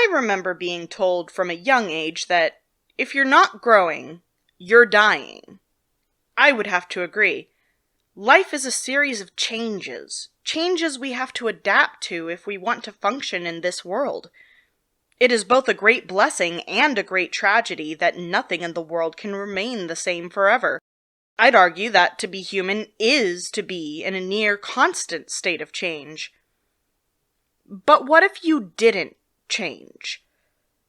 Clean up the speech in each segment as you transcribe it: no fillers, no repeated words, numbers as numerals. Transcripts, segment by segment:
I remember being told from a young age that if you're not growing, you're dying. I would have to agree. Life is a series of changes we have to adapt to if we want to function in this world. It is both a great blessing and a great tragedy that nothing in the world can remain the same forever. I'd argue that to be human is to be in a near constant state of change. But what if you didn't change?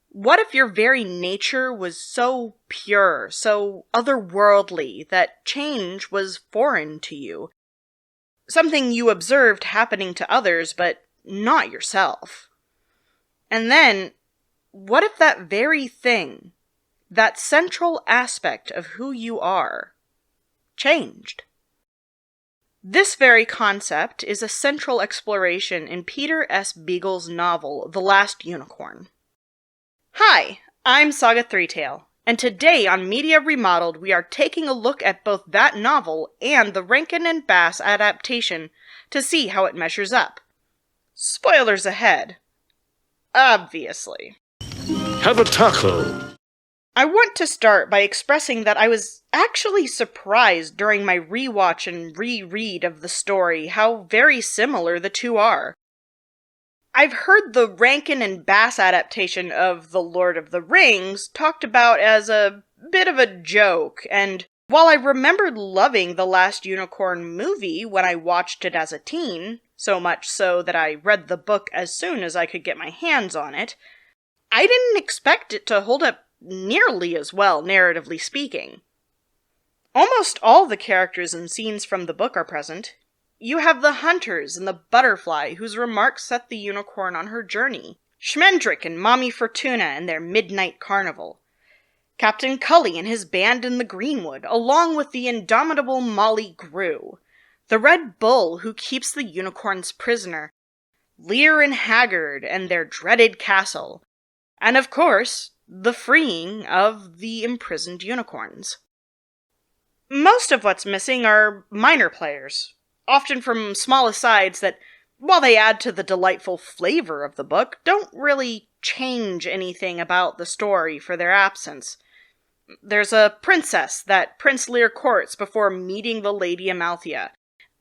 What if your very nature was so pure, so otherworldly, that change was foreign to you? Something you observed happening to others, but not yourself. And then, what if that very thing, that central aspect of who you are, changed? This very concept is a central exploration in Peter S. Beagle's novel, The Last Unicorn. Hi, I'm Saga Threetail, and today on Media Remodeled we are taking a look at both that novel and the Rankin and Bass adaptation to see how it measures up. Spoilers ahead. Obviously. Have a taco. I want to start by expressing that I was actually surprised during my rewatch and reread of the story how very similar the two are. I've heard the Rankin and Bass adaptation of The Lord of the Rings talked about as a bit of a joke, and while I remembered loving The Last Unicorn movie when I watched it as a teen, so much so that I read the book as soon as I could get my hands on it, I didn't expect it to hold up nearly as well, narratively speaking. Almost all the characters and scenes from the book are present. You have the hunters and the butterfly whose remarks set the unicorn on her journey. Schmendrick and Mommy Fortuna and their midnight carnival. Captain Cully and his band in the Greenwood, along with the indomitable Molly Grew. The Red Bull who keeps the unicorns prisoner. Lear and Haggard and their dreaded castle. And of course, the freeing of the imprisoned unicorns. Most of what's missing are minor players, often from small asides that, while they add to the delightful flavor of the book, don't really change anything about the story for their absence. There's a princess that Prince Lear courts before meeting the Lady Amalthea.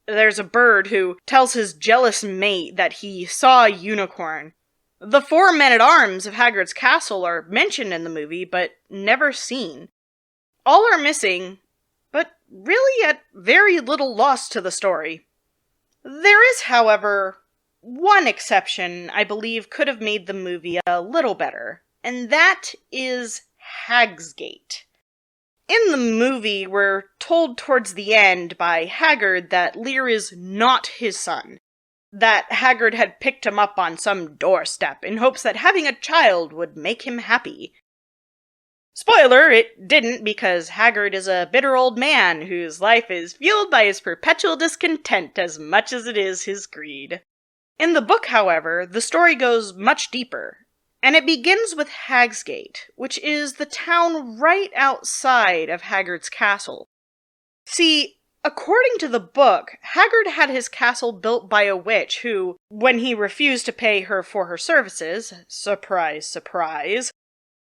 There's a bird who tells his jealous mate that he saw a unicorn. The 4 men-at-arms of Haggard's castle are mentioned in the movie, but never seen. All are missing, but really at very little loss to the story. There is, however, one exception I believe could have made the movie a little better, and that is Hagsgate. In the movie, we're told towards the end by Haggard that Lear is not his son, that Haggard had picked him up on some doorstep in hopes that having a child would make him happy. Spoiler, it didn't, because Haggard is a bitter old man whose life is fueled by his perpetual discontent as much as it is his greed. In the book, however, the story goes much deeper, and it begins with Hagsgate, which is the town right outside of Haggard's castle. See, according to the book, Haggard had his castle built by a witch who, when he refused to pay her for her services, surprise, surprise,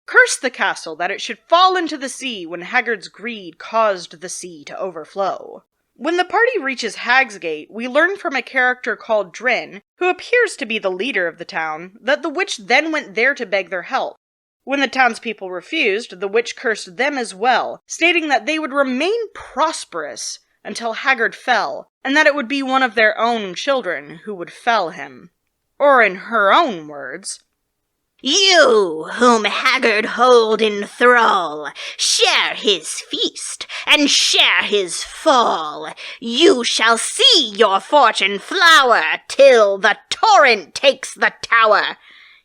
cursed the castle that it should fall into the sea when Haggard's greed caused the sea to overflow. When the party reaches Hagsgate, we learn from a character called Drin, who appears to be the leader of the town, that the witch then went there to beg their help. When the townspeople refused, the witch cursed them as well, stating that they would remain prosperous until Haggard fell, and that it would be one of their own children who would fell him. Or in her own words, "You, whom Haggard hold in thrall, share his feast, and share his fall. You shall see your fortune flower, till the torrent takes the tower.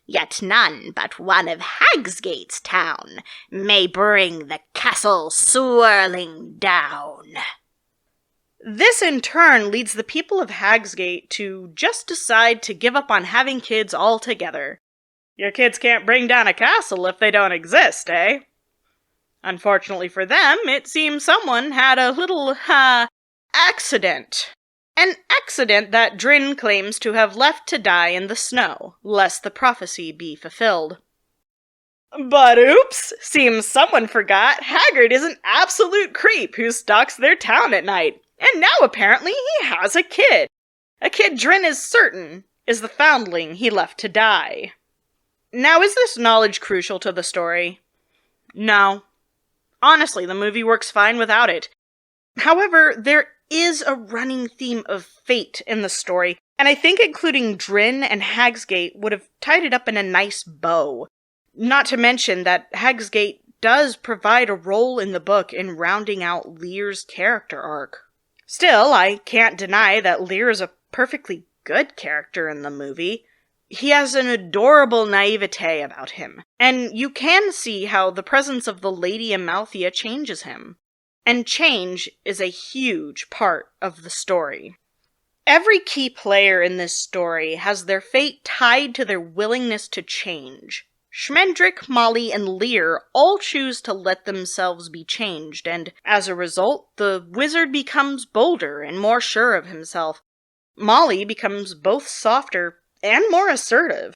Yet none but one of Hagsgate's town may bring the castle swirling down." This in turn leads the people of Hagsgate to just decide to give up on having kids altogether. Your kids can't bring down a castle if they don't exist, eh? Unfortunately for them, it seems someone had a little, accident. An accident that Drin claims to have left to die in the snow, lest the prophecy be fulfilled. But oops, seems someone forgot Haggard is an absolute creep who stalks their town at night, and now apparently he has a kid. A kid Drin is certain is the foundling he left to die. Now, is this knowledge crucial to the story? No. Honestly, the movie works fine without it. However, there is a running theme of fate in the story, and I think including Drin and Hagsgate would have tied it up in a nice bow. Not to mention that Hagsgate does provide a role in the book in rounding out Lear's character arc. Still, I can't deny that Lear is a perfectly good character in the movie. He has an adorable naivete about him, and you can see how the presence of the Lady Amalthea changes him. And change is a huge part of the story. Every key player in this story has their fate tied to their willingness to change. Schmendrick, Molly, and Lear all choose to let themselves be changed, and as a result, the wizard becomes bolder and more sure of himself. Molly becomes both softer and more assertive.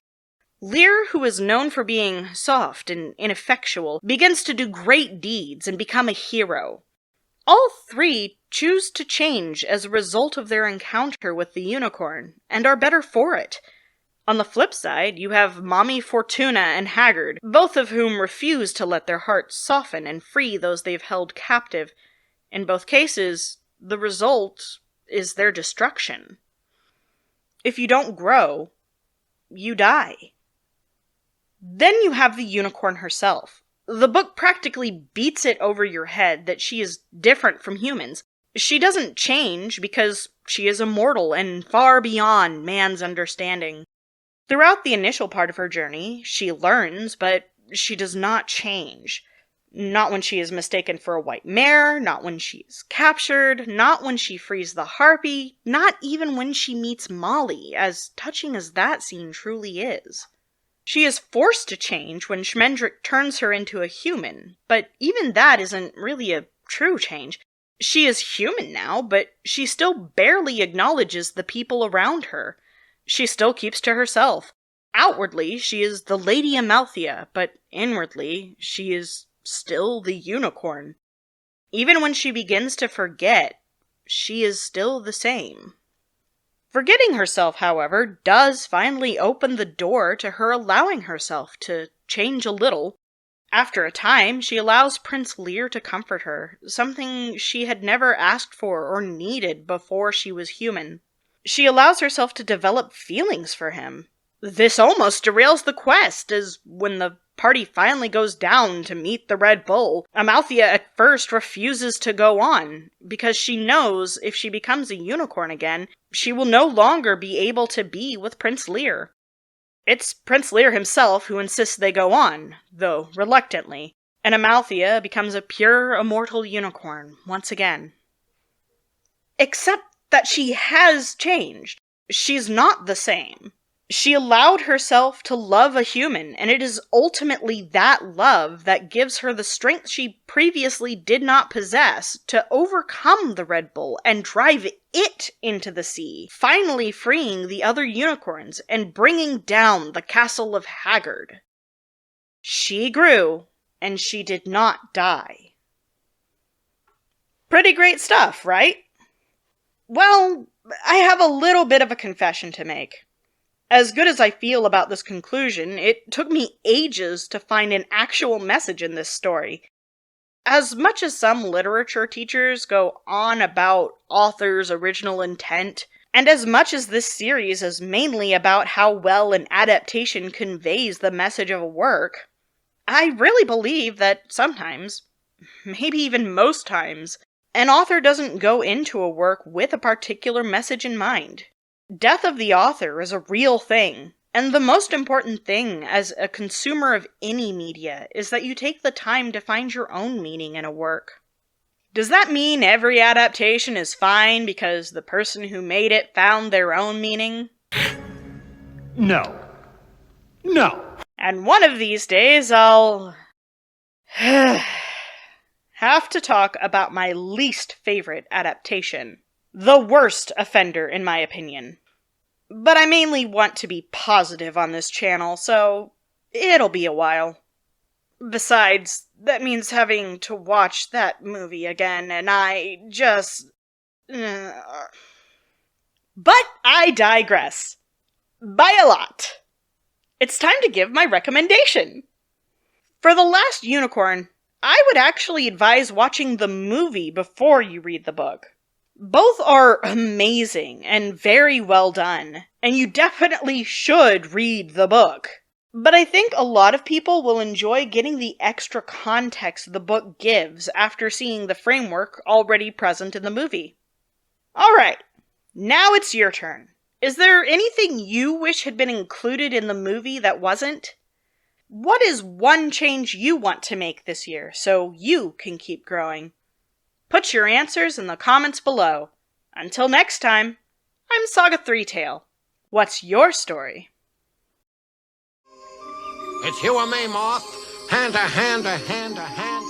Lear, who is known for being soft and ineffectual, begins to do great deeds and become a hero. All three choose to change as a result of their encounter with the unicorn, and are better for it. On the flip side, you have Mommy Fortuna and Haggard, both of whom refuse to let their hearts soften and free those they've held captive. In both cases, the result is their destruction. If you don't grow, you die. Then you have the unicorn herself. The book practically beats it over your head that she is different from humans. She doesn't change because she is immortal and far beyond man's understanding. Throughout the initial part of her journey, she learns, but she does not change. Not when she is mistaken for a white mare, not when she is captured, not when she frees the harpy, not even when she meets Molly, as touching as that scene truly is. She is forced to change when Schmendrick turns her into a human, but even that isn't really a true change. She is human now, but she still barely acknowledges the people around her. She still keeps to herself. Outwardly, she is the Lady Amalthea, but inwardly, she is still the unicorn. Even when she begins to forget, she is still the same. Forgetting herself, however, does finally open the door to her allowing herself to change a little. After a time, she allows Prince Lear to comfort her, something she had never asked for or needed before she was human. She allows herself to develop feelings for him. This almost derails the quest, as when the party finally goes down to meet the Red Bull, Amalthea at first refuses to go on, because she knows if she becomes a unicorn again, she will no longer be able to be with Prince Lear. It's Prince Lear himself who insists they go on, though reluctantly, and Amalthea becomes a pure, immortal unicorn once again. Except that she has changed. She's not the same. She allowed herself to love a human, and it is ultimately that love that gives her the strength she previously did not possess to overcome the Red Bull and drive it into the sea, finally freeing the other unicorns and bringing down the castle of Haggard. She grew, and she did not die. Pretty great stuff, right? Well, I have a little bit of a confession to make. As good as I feel about this conclusion, it took me ages to find an actual message in this story. As much as some literature teachers go on about authors' original intent, and as much as this series is mainly about how well an adaptation conveys the message of a work, I really believe that sometimes, maybe even most times, an author doesn't go into a work with a particular message in mind. Death of the author is a real thing, and the most important thing as a consumer of any media is that you take the time to find your own meaning in a work. Does that mean every adaptation is fine because the person who made it found their own meaning? No. No. And one of these days I'll have to talk about my least favorite adaptation. The worst offender, in my opinion. But I mainly want to be positive on this channel, so it'll be a while. Besides, that means having to watch that movie again, and I just... But I digress. By a lot. It's time to give my recommendation. For The Last Unicorn, I would actually advise watching the movie before you read the book. Both are amazing and very well done, and you definitely should read the book. But I think a lot of people will enjoy getting the extra context the book gives after seeing the framework already present in the movie. Alright, now it's your turn. Is there anything you wish had been included in the movie that wasn't? What is one change you want to make this year so you can keep growing? Put your answers in the comments below. Until next time, I'm Saga Threetail. What's your story? It's you or me, Moth. Hand to hand to hand to hand.